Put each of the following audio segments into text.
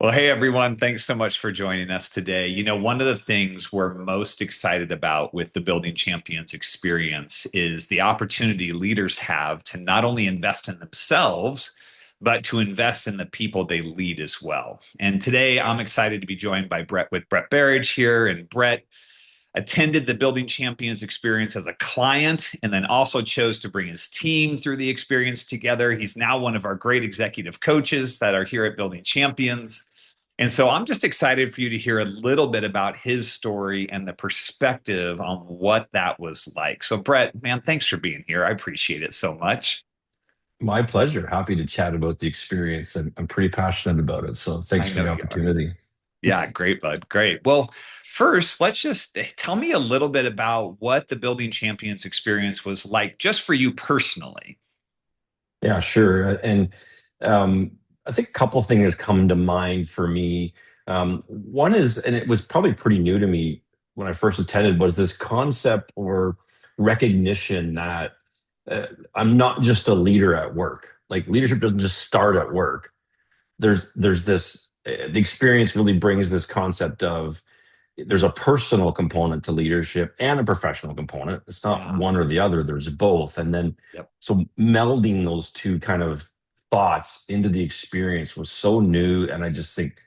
Well, hey everyone, thanks so much for joining us today. One of the things we're most excited about with the Building Champions experience is the opportunity leaders have to not only invest in themselves, but to invest in the people they lead as well. And today I'm excited to be joined by Brett Barriage here. And Brett attended the Building Champions experience as a client and then also chose to bring his team through the experience together. He's now one of our great executive coaches that are here at Building Champions. And so I'm just excited for you to hear a little bit about his story and the perspective on what that was like. So, Brett, man, thanks for being here. I appreciate it so much. My pleasure. Happy to chat about the experience. I'm pretty passionate about it. So thanks I for know the you are. opportunity. Yeah, great, bud. Great. Well, first, let's just tell me a little bit about what the Building Champions experience was like just for you personally. Yeah, sure. And um, I think a couple things come to mind for me. One is, and it was probably pretty new to me when I first attended, was this concept or recognition that uh, I'm not just a leader at work. Like leadership doesn't just start at work. There's this, the experience really brings this concept of there's a personal component to leadership and a professional component. It's not Yeah. one or the other, there's both. And then, Yep. so melding those two kind of thoughts into the experience was so new. And I just think,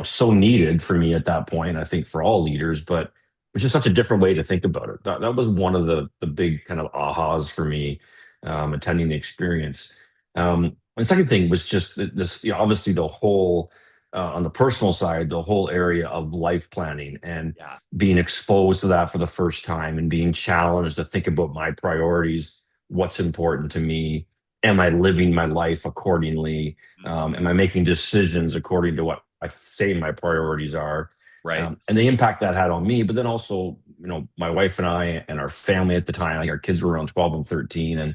so needed for me at that point, I think for all leaders, but which is such a different way to think about it. That was one of the big kind of ahas for me attending the experience. The second thing was just this, obviously the whole, on the personal side, the whole area of life planning and Yeah. being exposed to that for the first time and being challenged to think about my priorities, what's important to me. Am I living my life accordingly? Mhm. Am I making decisions according to what I say my priorities are? Right. And the impact that had on me, but then also, my wife and I and our family at the time, like our kids were around 12 and 13, and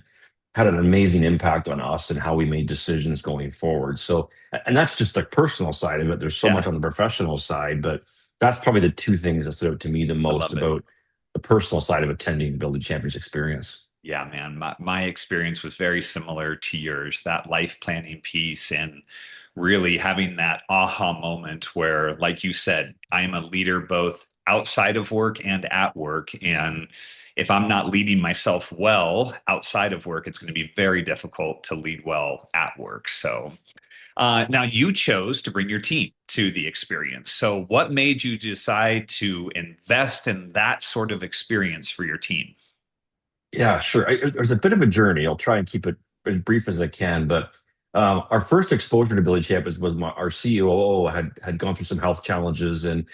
had an amazing impact on us and how we made decisions going forward. So, and that's just the personal side of it. There's so much Yeah. on the professional side, but that's probably the two things that stood out to me the I most love it. about the personal side of attending the Building Champions experience. Yeah, man. My experience was very similar to yours, that life planning piece and really having that aha moment where, like you said, I am a leader both outside of work and at work. And if I'm not leading myself well outside of work, it's going to be very difficult to lead well at work. So now you chose to bring your team to the experience. So what made you decide to invest in that sort of experience for your team? Yeah, sure. There's a bit of a journey. I'll try and keep it as brief as I can. But our first exposure to Billy Champions was our COO had gone through some health challenges, and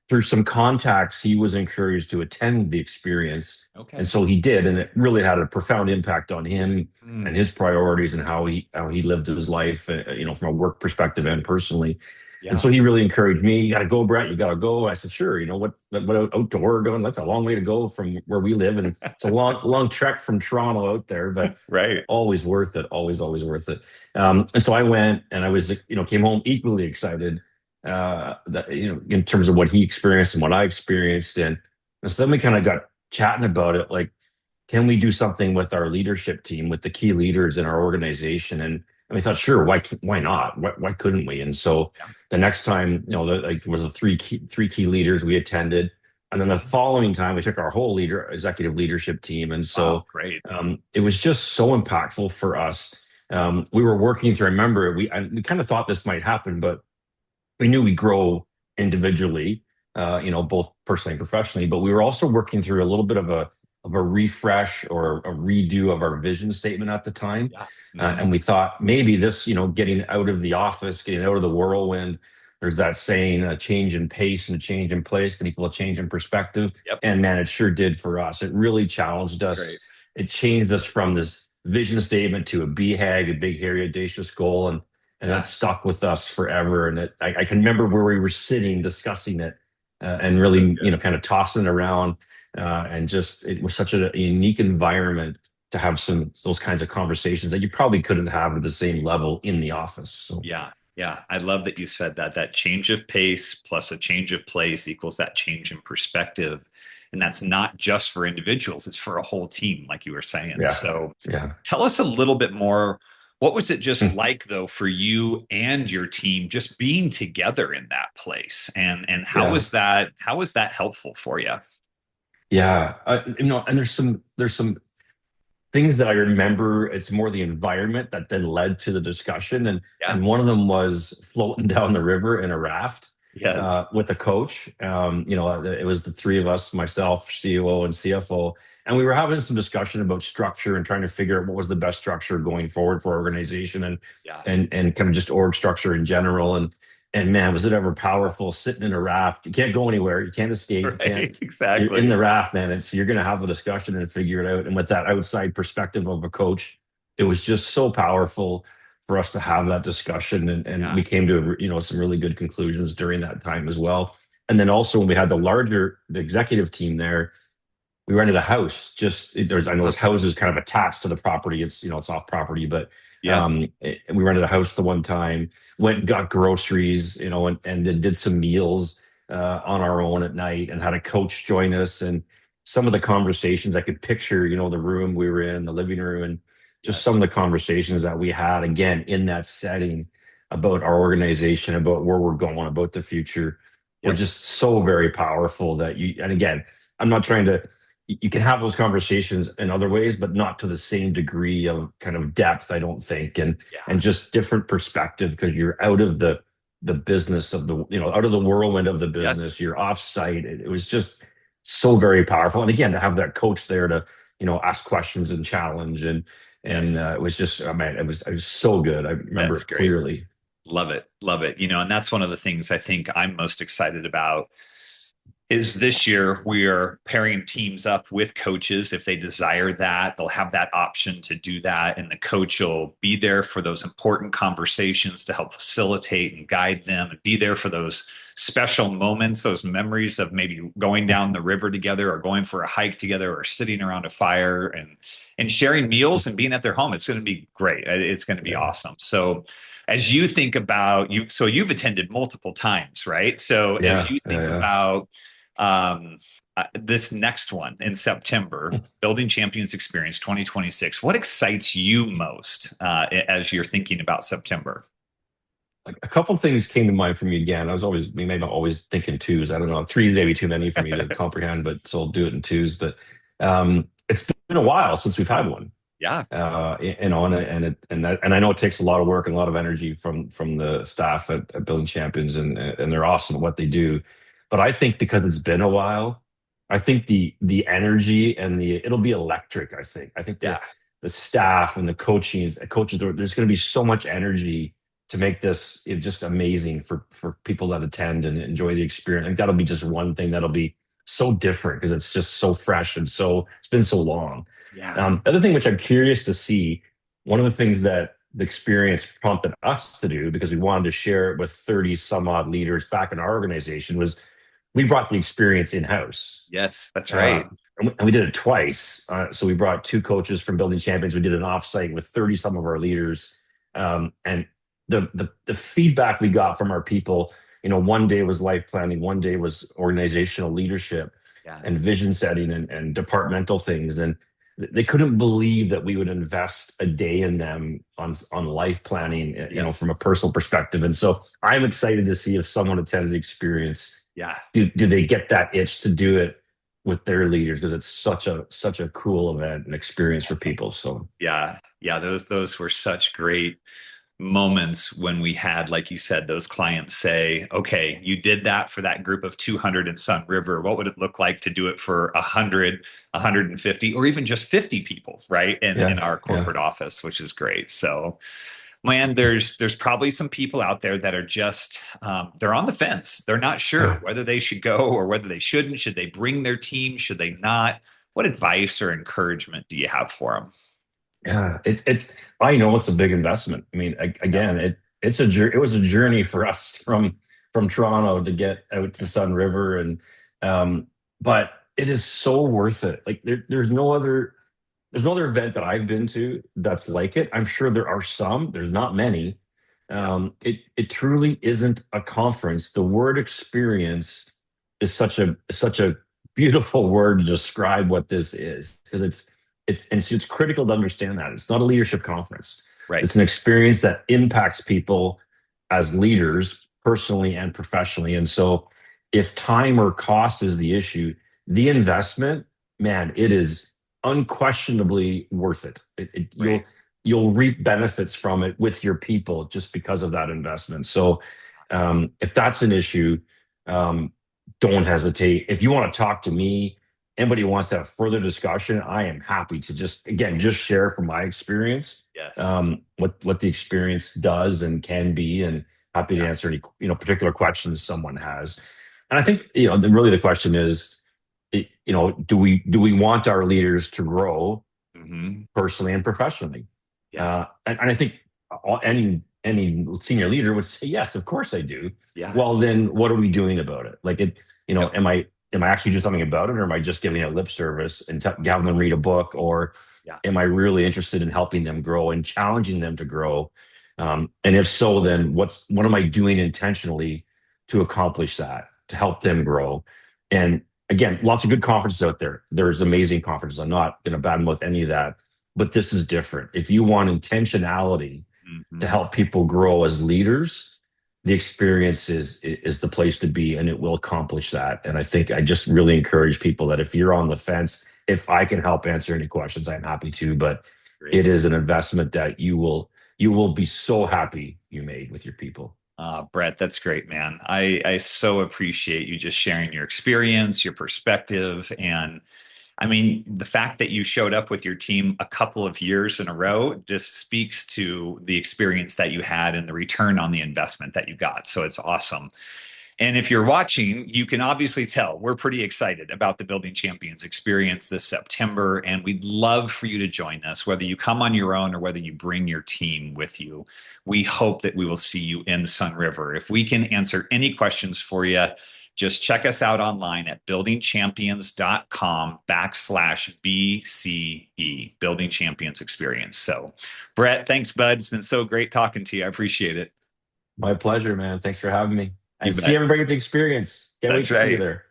through some contacts, he was encouraged to attend the experience, and Okay. so he did, and it really had a profound impact on him and Mm, his priorities and how he lived his life, from a work perspective and personally. And yeah. so he really encouraged me. You got to go, Brett. You got to go. I said, sure. What out to Oregon? That's a long way to go from where we live, and it's a long trek from Toronto out there, but Right. always worth it. Always worth it. And so I went, and I was, came home equally excited that in terms of what he experienced and what I experienced, and so then we kind of got chatting about it, like, can we do something with our leadership team, with the key leaders in our organization? And we thought, sure, why not? Why couldn't we? And so Yeah. the next time, like there was the three key leaders we attended, and then the Mhm. following time we took our whole executive leadership team, and Wow. so Great. it was just so impactful for us. We were working through. I remember we kind of thought this might happen, but we knew we'd grow individually, both personally and professionally, but we were also working through a little bit of a refresh or a redo of our vision statement at the time. Yeah. And Mhm. we thought maybe this, getting out of the office, getting out of the whirlwind, there's that saying, a change in pace and a change in place can equal a change in perspective. Yep. And man, it sure did for us. It really challenged us. Great. It changed us from this vision statement to a BHAG, a big, hairy, audacious goal. And that Yeah. stuck with us forever. And I can remember where we were sitting discussing it, and So really, good. kind of tossing it around. And just, it was such a unique environment to have those kinds of conversations that you probably couldn't have at the same level in the office. So, Yeah. Yeah. I love that you said that. That change of pace plus a change of place equals that change in perspective. And that's not just for individuals, it's for a whole team, like you were saying. yeah, So yeah. tell us a little bit more. What was it just Hmm. like though for you and your team just being together in that place? And Yeah. how was that helpful for you? Yeah. And there's some things that I remember. It's more the environment that then led to the discussion, and Yeah. and one of them was floating down the river in a raft Yes. with a coach. It was the three of us, myself, COO, and CFO, and we were having some discussion about structure and trying to figure out what was the best structure going forward for our organization, and Yeah. and kind of just org structure in general. And man, was it ever powerful sitting in a raft? You can't go anywhere. You can't escape. You can't. Right. You're in Exactly. the raft, man. And so you're going to have a discussion and figure it out. And with that outside perspective of a coach, it was just so powerful for us to have that discussion. And Yeah. we came to, some really good conclusions during that time as well. And then also when we had the executive team there, we rented a house. I know this house is kind of attached to the property. It's off property, but Yeah. we rented a house the one time, went and got groceries, and then did some meals on our own at night, and had a coach join us. And some of the conversations I could picture, the room we were in, the living room, and just some Yes. of the conversations that we had again in that setting about our organization, about where we're going, about the future, were Yep. just so very powerful and again, I'm not trying to you can have those conversations in other ways, but not to the same degree of kind of depth, I don't think, and Yeah. just different perspective because you're out of the business of out of the whirlwind of the Yes. business. You're off site. It was just so very powerful. And again, to have that coach there to ask questions and challenge and Yes. it was just man, it was so good. I remember That's it great. clearly. Love it. Love it. And that's one of the things I think I'm most excited about is this year we are pairing teams up with coaches if they desire that. They'll have that option to do that, and the coach will be there for those important conversations to help facilitate and guide them, and be there for those special moments, those memories of maybe going down the river together, or going for a hike together, or sitting around a fire and sharing meals and being at their home. It's going to be great. It's going to be Yeah. awesome. So as you think about so you've attended multiple times, right? So as Yeah. you think Yeah. about um, this next one in September, Yeah. Building Champions Experience 2026. What excites you most as you're thinking about September? A couple things came to mind for me again. Maybe I'm always thinking twos. I don't know. Three may be too many for me to comprehend, but so I'll do it in twos. But it's been a while since we've had one. Yeah. And I know it takes a lot of work and a lot of energy from the staff at Building Champions, and they're awesome at what they do. But I think because it's been a while, I think the energy and it'll be electric. I think Yeah. the staff and the coaches, there's going to be so much energy to make this just amazing for people that attend and enjoy the experience. I think that'll be just one thing that'll be so different because it's just so fresh and it's been so long. Yeah. The other thing which I'm curious to see, one of the things that the experience prompted us to do because we wanted to share it with 30 some odd leaders back in our organization was we brought the experience in-house. Yes, that's Uh, right. and we did it twice. So we brought two coaches from Building Champions. We did an offsite with 30 some of our leaders. And the feedback we got from our people, one day was life planning, one day was organizational leadership Yeah. and vision setting and departmental things. And they couldn't believe that we would invest a day in them on life planning, Yes. from a personal perspective. And so I'm excited to see if someone attends the experience, Yeah. do they get that itch to do it with their leaders because it's such a cool event and experience for Yes. people. So Yeah. Yeah. Those were such great moments when we had, like you said, those clients say, okay, you did that for that group of 200 in Sunriver. What would it look like to do it for 100, 150, or even just 50 people, right? In yeah, our yeah, corporate office, which is great. So, man, there's probably some people out there that are just they're on the fence. They're not sure yeah. whether they should go or whether they shouldn't. Should they bring their team? Should they not? What advice or encouragement do you have for them? Yeah, I know it's a big investment. I mean, Yeah. again, it was a journey for us from Toronto to get out to Sun River, um, but it is so worth it. Like there's no other event that I've been to that's like it. I'm sure there are some. There's not many. Yep. It truly isn't a conference. The word experience is such a beautiful word to describe what this is because it's critical to understand that it's not a leadership conference. Right. It's an experience that impacts people as leaders, personally and professionally. And so, if time or cost is the issue, the investment, man, it is unquestionably worth it. Right. You'll reap benefits from it with your people just because of that investment. So, if that's an issue, um, don't hesitate. If you want to talk to me, anybody who wants to have further discussion, I am happy to just again just share from my experience Yes. what the experience does and can be, and happy to Yeah. answer any particular questions someone has. And I think really the question is, do we want our leaders to grow Hmm. personally and professionally? Yeah. And I think any senior leader would say, yes, of course I do. Yeah. Well, then what are we doing about it? Like Yep. am I actually doing something about it, or am I just giving a lip service and having them read a book, or Yeah. am I really interested in helping them grow and challenging them to grow? And if so, then what am I doing intentionally to accomplish that, to help them grow? And again, lots of good conferences out there. There's amazing conferences. I'm not going to badmouth any of that, but this is different. If you want intentionality to Hmm. help people grow as leaders, the experience is the place to be, and it will accomplish that. And I think I just really encourage people that if you're on the fence, if I can help answer any questions, I'm happy to. But Great. it is an investment that you will be so happy you made with your people. Brett, that's great, man. I so appreciate you just sharing your experience, your perspective, and I mean, the fact that you showed up with your team a couple of years in a row just speaks to the experience that you had and the return on the investment that you got. So it's awesome. And if you're watching, you can obviously tell we're pretty excited about the Building Champions experience this September. And we'd love for you to join us, whether you come on your own or whether you bring your team with you. We hope that we will see you in Sunriver. If we can answer any questions for you, just check us out online at buildingchampions.com/BCE, Building Champions Experience. So, Brett, thanks, bud. It's been so great talking to you. I appreciate it. My pleasure, man. Thanks for having me. You And see bet. everybody at the experience. Can't wait That's to see you right. there.